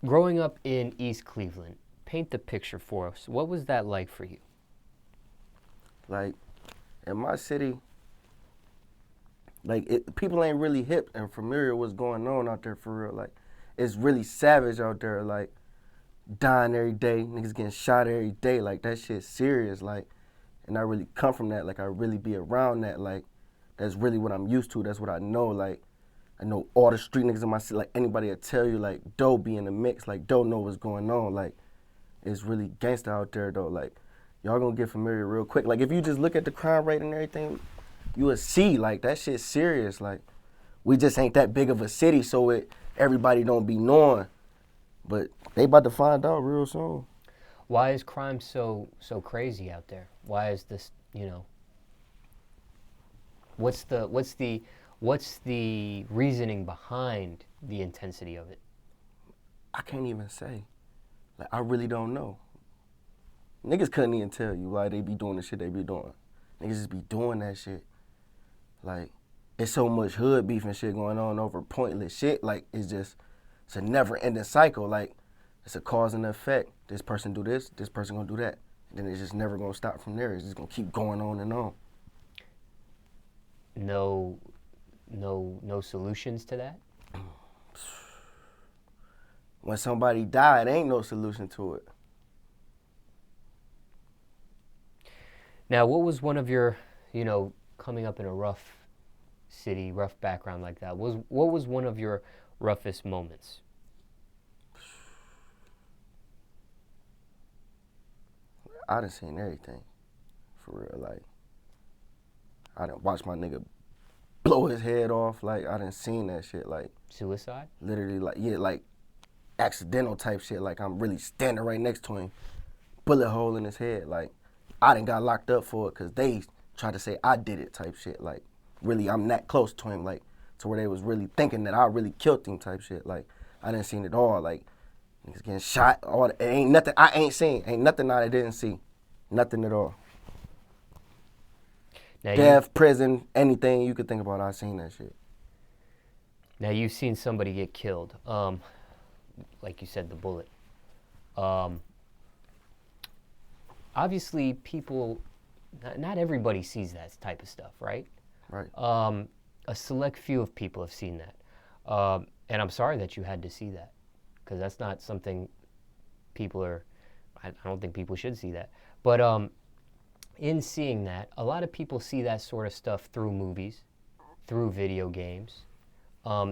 Growing up in East Cleveland, paint the picture for us. What was that like for you? Like, in my city, like, people ain't really hip and familiar what's going on out there for real. Like, it's really savage out there. Like, dying every day, niggas getting shot every day. Like, that shit's serious. Like, and I really come from that. Like, I really be around that. Like, that's really what I'm used to. That's what I know. Like, I know all the street niggas in my city. Like, anybody will tell you, like, Doe be in the mix. Like, Doe know what's going on. Like, it's really gangsta out there, though. Like, y'all gonna get familiar real quick. Like, if you just look at the crime rate and everything, you will see, like, that shit's serious. Like, we just ain't that big of a city, so everybody don't be knowing. But they about to find out real soon. Why is crime so crazy out there? Why is this, what's the reasoning behind the intensity of it? I can't even say. Like, I really don't know. Niggas couldn't even tell you why they be doing the shit they be doing. Niggas just be doing that shit. Like, it's so much hood beef and shit going on over pointless shit. Like, it's a never-ending cycle. Like, it's a cause and effect. This person do this person gonna do that. And then it's just never gonna stop from there. It's just gonna keep going on and on. No solutions to that? When somebody died, ain't no solution to it. Now, what was one of your, coming up in a rough city, rough background like that, what was one of your roughest moments? I done seen everything, for real. Like, I done watched my nigga blow his head off. Like, I done seen that shit. Like, Suicide? literally, like, yeah, like, accidental type shit. Like, I'm really standing right next to him, bullet hole in his head. Like, I done got locked up for it because they tried to say I did it type shit. Like, really, I'm that close to him. Like, to where they was really thinking that I really killed him type shit. Like, I done seen it all. Like, niggas getting shot. It ain't nothing I ain't seen. Ain't nothing I didn't see. Nothing at all. Now Death, prison, anything you could think about, I seen that shit. Now you've seen somebody get killed. Like you said, the bullet. Obviously, people, not everybody sees that type of stuff, right? Right. A select few of people have seen that. And I'm sorry that you had to see that, because that's not something I don't think people should see that. But in seeing that, a lot of people see that sort of stuff through movies, through video games.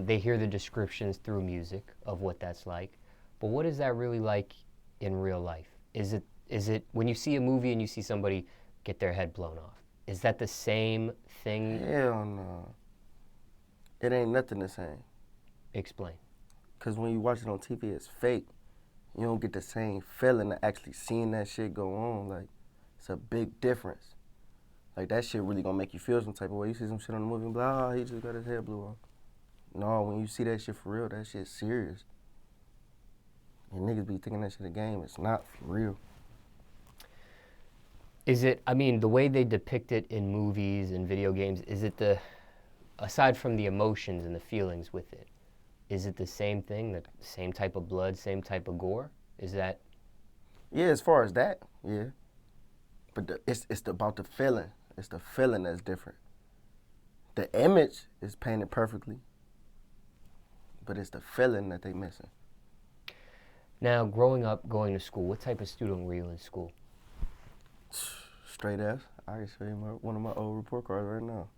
They hear the descriptions through music of what that's like. But what is that really like in real life? Is it when you see a movie and you see somebody get their head blown off, is that the same thing? Hell no. It ain't nothing the same. Explain. Because when you watch it on TV, it's fake. You don't get the same feeling of actually seeing that shit go on. Like, it's a big difference. Like, that shit really gonna make you feel some type of way. You see some shit on the movie and be like, oh, he just got his head blew off. No, when you see that shit for real, that shit's serious. And niggas be thinking that shit a game. It's not for real. Is it, the way they depict it in movies and video games, is it aside from the emotions and the feelings with it, is it the same thing, the same type of blood, same type of gore? Is that? Yeah, as far as that, yeah. But it's about the feeling. It's the feeling that's different. The image is painted perfectly, but it's the feeling that they missing. Now, growing up, going to school, what type of student were you in school? Straight F. I can show you one of my old report cards right now.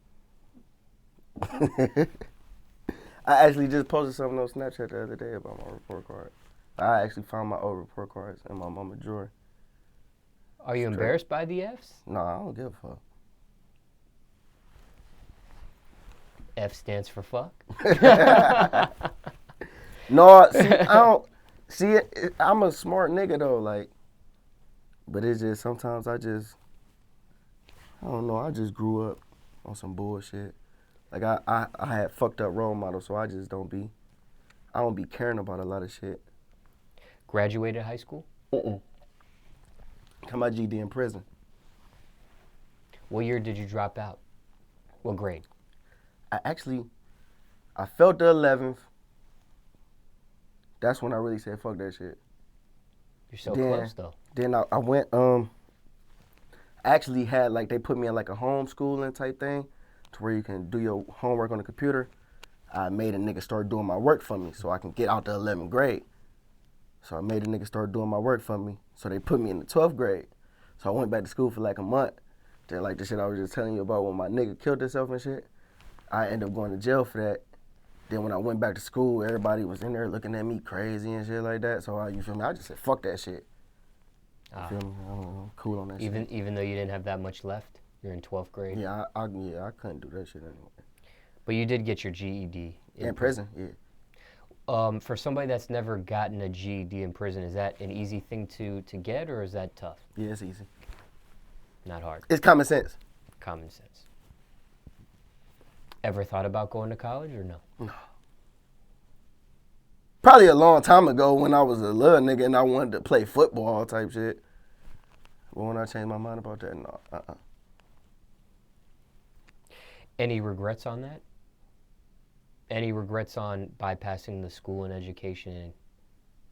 I actually just posted something on Snapchat the other day about my report card. I actually found my old report cards in my mama's drawer. Are you embarrassed by the Fs? No, I don't give a fuck. F stands for fuck? No, see, I don't. See, I'm a smart nigga though, like. But it's just sometimes I don't know. I just grew up on some bullshit. Like I had fucked up role models, so I don't be caring about a lot of shit. Graduated high school? Got my G.E.D in prison. What year did you drop out? What grade? I felt the 11th, That's when I really said, fuck that shit. You're so close, though. Then I went, actually had, like, they put me in, like, a homeschooling type thing to where you can do your homework on the computer. I made a nigga start doing my work for me so I can get out the 11th grade. So I made a nigga start doing my work for me. So they put me in the 12th grade. So I went back to school for like a month. Then like the shit I was just telling you about when my nigga killed himself and shit, I ended up going to jail for that. Then when I went back to school, everybody was in there looking at me crazy and shit like that. So you feel me? I just said, fuck that shit. You feel me? I'm cool on that shit. Even though you didn't have that much left? You're in 12th grade? Yeah, I couldn't do that shit anymore. But you did get your GED. In prison, yeah. For somebody that's never gotten a GED in prison, is that an easy thing to get, or is that tough? Yeah, it's easy. Not hard. It's common sense. Common sense. Ever thought about going to college or no? No. Probably a long time ago when I was a little nigga and I wanted to play football type shit. But when I changed my mind about that, no. Any regrets on that? Any regrets on bypassing the school and education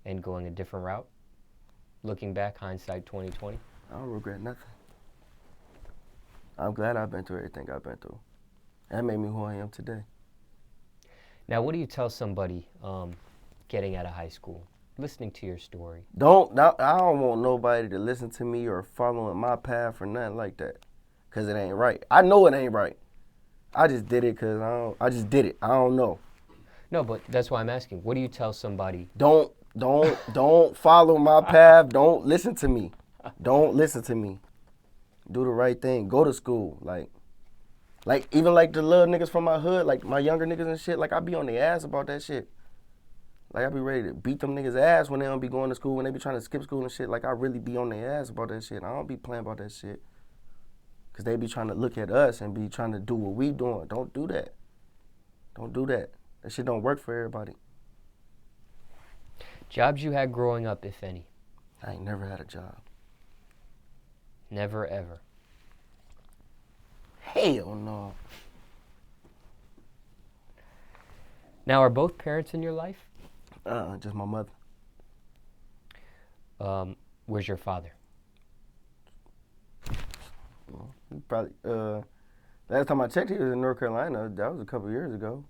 and going a different route? Looking back, hindsight 2020? I don't regret nothing. I'm glad I've been through everything I've been through. That made me who I am today. Now, what do you tell somebody getting out of high school, listening to your story? I don't want nobody to listen to me or following my path or nothing like that, because it ain't right. I know it ain't right. I just did it because I just did it. I don't know. No, but that's why I'm asking. What do you tell somebody? Don't follow my path. Don't listen to me. Don't listen to me. Do the right thing. Go to school. Like even like the little niggas from my hood, like my younger niggas and shit, like I be on their ass about that shit. Like I be ready to beat them niggas' ass when they don't be going to school, when they be trying to skip school and shit. Like I really be on their ass about that shit. I don't be playing about that shit. Because they be trying to look at us and be trying to do what we doing. Don't do that. Don't do that. That shit don't work for everybody. Jobs you had growing up, if any? I ain't never had a job. Never, ever? Hell no. Now, are both parents in your life? Just my mother. Where's your father? Probably, last time I checked, he was in North Carolina. That was a couple years ago.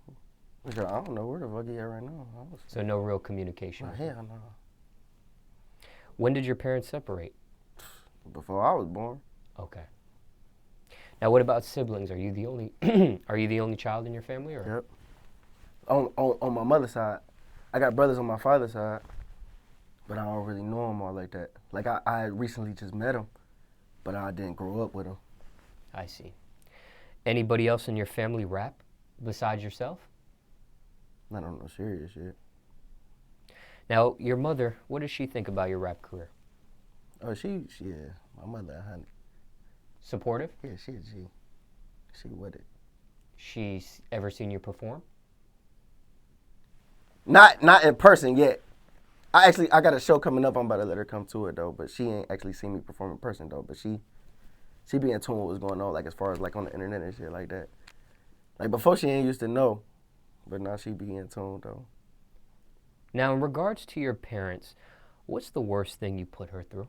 I don't know where the fuck he at right now. So no real communication? Hell no. When did your parents separate? Before I was born. Okay. Now, what about siblings? Are you the only are you the only child in your family, or? Yep. On my mother's side, I got brothers on my father's side, but I don't really know them all like that. Like I recently just met them, but I didn't grow up with them. I see. Anybody else in your family rap besides yourself? Not on no serious shit. Now, your mother, what does she think about your rap career? Oh, yeah, my mother, honey. Supportive? Yeah, she with it. She's ever seen you perform? Not in person yet. I got a show coming up. I'm about to let her come to it though, but she ain't actually seen me perform in person though. But she be in tune with what's going on, like as far as like on the internet and shit like that. Like before, she ain't used to know, but now she be in tune though. Now, in regards to your parents, what's the worst thing you put her through?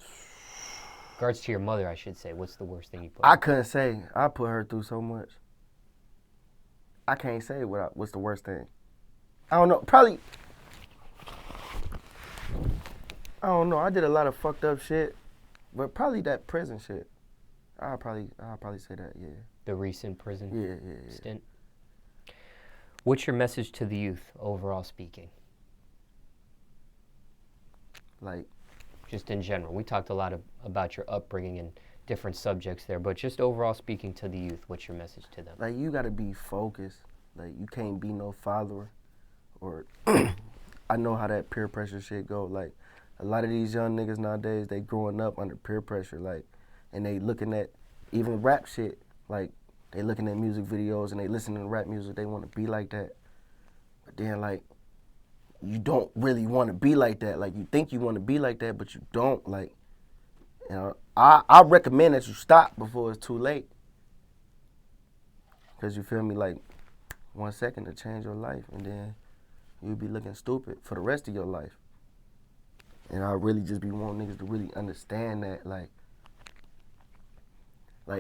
In regards to your mother, I should say, what's the worst thing you put her through? I couldn't say. I put her through so much. I can't say what's the worst thing. I don't know. Probably. I don't know. I did a lot of fucked up shit, but probably that prison shit. I'll probably say that. Yeah. The recent prison Yeah. stint. What's your message to the youth, overall speaking? Like. Just in general. We talked a lot about your upbringing and different subjects there, but just overall speaking to the youth, what's your message to them? Like, you gotta be focused. Like, you can't be no follower. Or, I know how that peer pressure shit go. Like, a lot of these young niggas nowadays, they growing up under peer pressure, like, and they looking at even rap shit. Like, they looking at music videos and they listening to rap music, they wanna be like that. But then, like, you don't really want to be like that. Like, you think you want to be like that, but you don't. Like, you know, I recommend that you stop before it's too late. Because you feel me, like, 1 second to change your life, and then you'll be looking stupid for the rest of your life. And I really just be wanting niggas to really understand that, like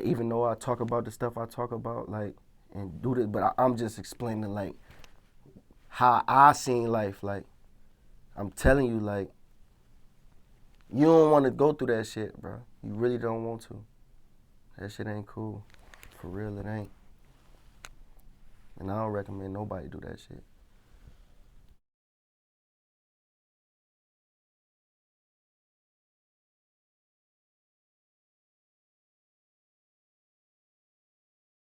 even though I talk about the stuff I talk about, like, and do this, but I'm just explaining, like, how I seen life. Like, I'm telling you, like, you don't want to go through that shit, bro. You really don't want to. That shit ain't cool. For real, it ain't. And I don't recommend nobody do that shit.